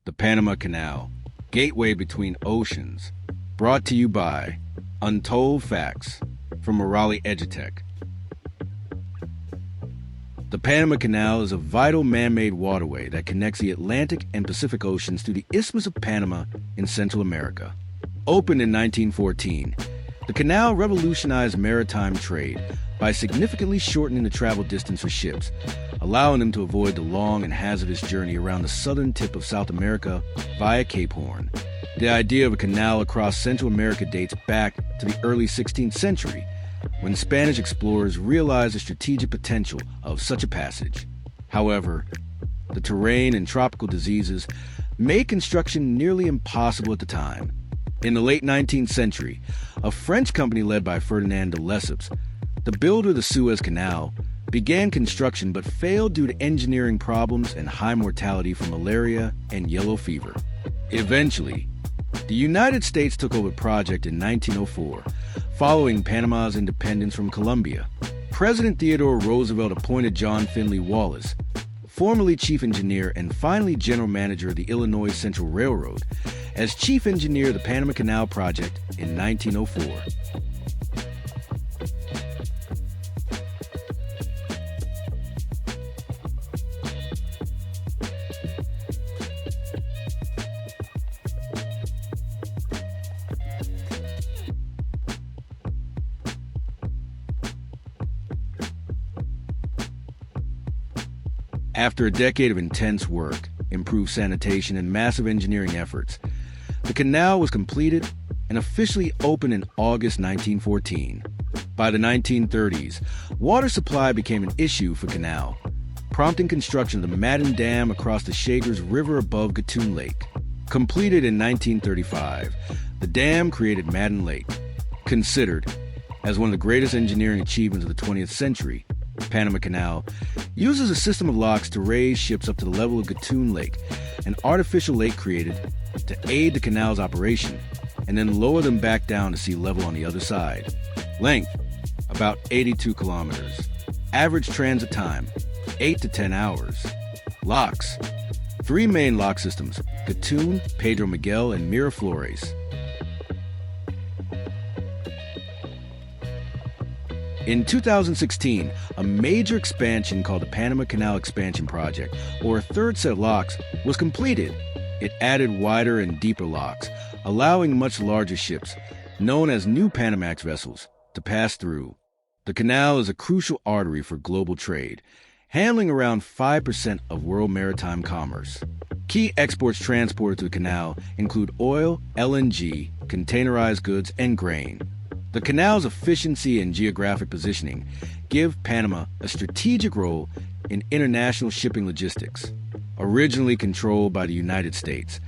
The Panama Canal, gateway between oceans. Brought to you by Untold Facts from Morali Edutech. The Panama Canal is a vital man-made waterway that connects the Atlantic and Pacific Oceans through the Isthmus of Panama in Central America. Opened in 1914, the canal revolutionized maritime trade by significantly shortening the travel distance for ships, allowing them to avoid the long and hazardous journey around the southern tip of South America via Cape Horn. The idea of a canal across Central America dates back to the early 16th century, when Spanish explorers realized the strategic potential of such a passage. However, the terrain and tropical diseases made construction nearly impossible at the time. In the late 19th century, a French company led by Ferdinand de Lesseps, the builder of the Suez Canal, began construction but failed due to engineering problems and high mortality from malaria and yellow fever. Eventually, the United States took over the project in 1904, following Panama's independence from Colombia. President Theodore Roosevelt appointed John Finley Wallace, formerly chief engineer and finally general manager of the Illinois Central Railroad, as chief engineer of the Panama Canal project in 1904. After a decade of intense work, improved sanitation, and massive engineering efforts, the canal was completed and officially opened in August 1914. By the 1930s, water supply became an issue for canal, prompting construction of the Madden Dam across the Chagres River above Gatun Lake. Completed in 1935, the dam created Madden Lake. Considered as one of the greatest engineering achievements of the 20th century, Panama Canal uses a system of locks to raise ships up to the level of Gatun Lake, an artificial lake created to aid the canal's operation, and then lower them back down to sea level on the other side. Length, about 82 kilometers. Average transit time, 8 to 10 hours. Locks, 3 main lock systems, Gatun, Pedro Miguel, and Miraflores. In 2016, a major expansion called the Panama Canal Expansion Project, or a third set of locks, was completed. It added wider and deeper locks, allowing much larger ships, known as new Panamax vessels, to pass through. The canal is a crucial artery for global trade, handling around 5% of world maritime commerce. Key exports transported through the canal include oil, LNG, containerized goods, and grain. The canal's efficiency and geographic positioning give Panama a strategic role in international shipping logistics. Originally controlled by the United States,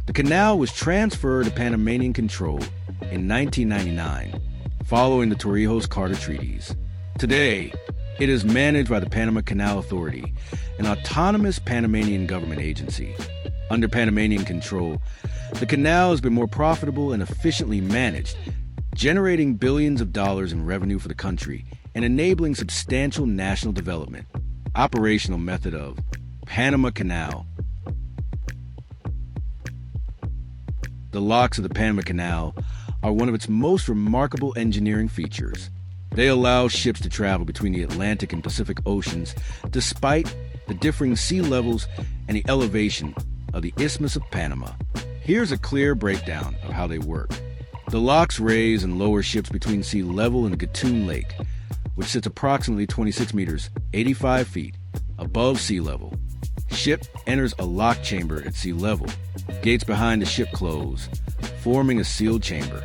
the canal was transferred to Panamanian control in 1999, following the Torrijos-Carter treaties. Today, it is managed by the Panama Canal Authority, an autonomous Panamanian government agency. Under Panamanian control, the canal has been more profitable and efficiently managed, generating billions of dollars in revenue for the country and enabling substantial national development. Operational method of Panama Canal. The locks of the Panama Canal are one of its most remarkable engineering features. They allow ships to travel between the Atlantic and Pacific Oceans despite the differing sea levels and the elevation of the Isthmus of Panama. Here's a clear breakdown of how they work. The locks raise and lower ships between sea level and Gatun Lake, which sits approximately 26 meters, 85 feet, above sea level. Ship enters a lock chamber at sea level. Gates behind the ship close, forming a sealed chamber.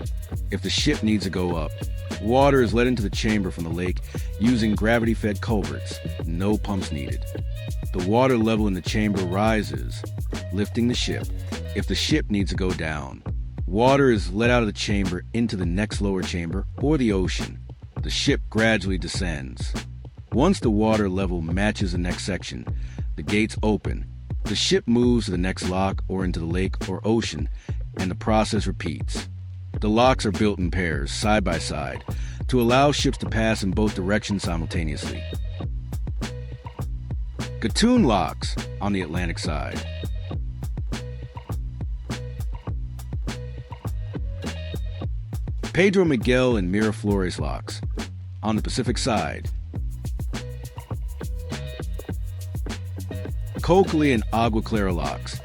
If the ship needs to go up, water is let into the chamber from the lake using gravity-fed culverts, no pumps needed. The water level in the chamber rises, lifting the ship. If the ship needs to go down, water is let out of the chamber into the next lower chamber or the ocean. The ship gradually descends. Once the water level matches the next section, the gates open. The ship moves to the next lock or into the lake or ocean, and the process repeats. The locks are built in pairs, side by side, to allow ships to pass in both directions simultaneously. Gatun locks on the Atlantic side. Pedro Miguel and Miraflores locks on the Pacific side. Cochlea and Agua Clara locks,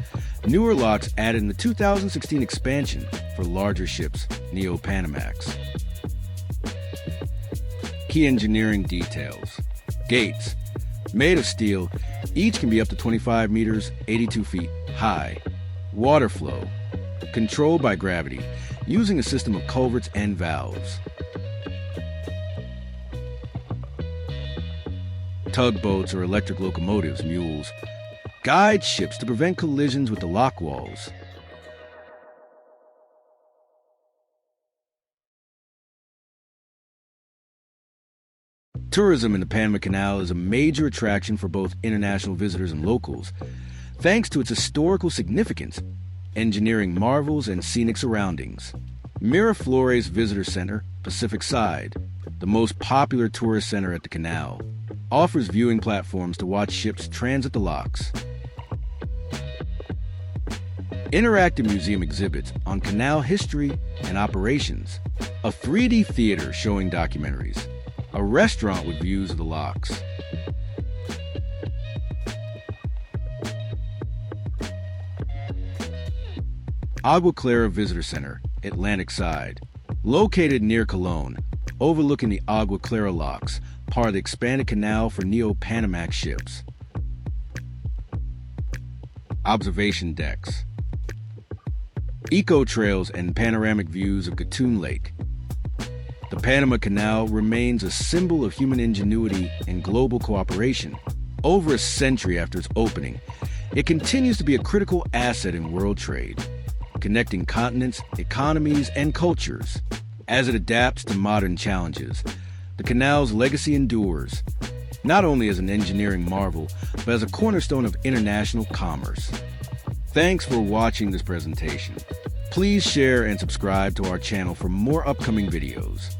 newer locks added in the 2016 expansion for larger ships, Neo-Panamax. Key engineering details. Gates, made of steel, each can be up to 25 meters, 82 feet high. Water flow, controlled by gravity, using a system of culverts and valves. Tugboats or electric locomotives, mules, guide ships to prevent collisions with the lock walls. Tourism in the Panama Canal is a major attraction for both international visitors and locals, thanks to its historical significance, engineering marvels, and scenic surroundings. Miraflores Visitor Center, Pacific Side, the most popular tourist center at the canal, offers viewing platforms to watch ships transit the locks. Interactive museum exhibits on canal history and operations, a 3D theater showing documentaries, a restaurant with views of the locks. Agua Clara Visitor Center, Atlantic Side, located near Colón, overlooking the Agua Clara locks, part of the expanded canal for Neo-Panamax ships. Observation decks, eco-trails, and panoramic views of Gatun Lake. The Panama Canal remains a symbol of human ingenuity and global cooperation. Over a century after its opening, it continues to be a critical asset in world trade, connecting continents, economies, and cultures. As it adapts to modern challenges, the canal's legacy endures, not only as an engineering marvel, but as a cornerstone of international commerce. Thanks for watching this presentation. Please share and subscribe to our channel for more upcoming videos.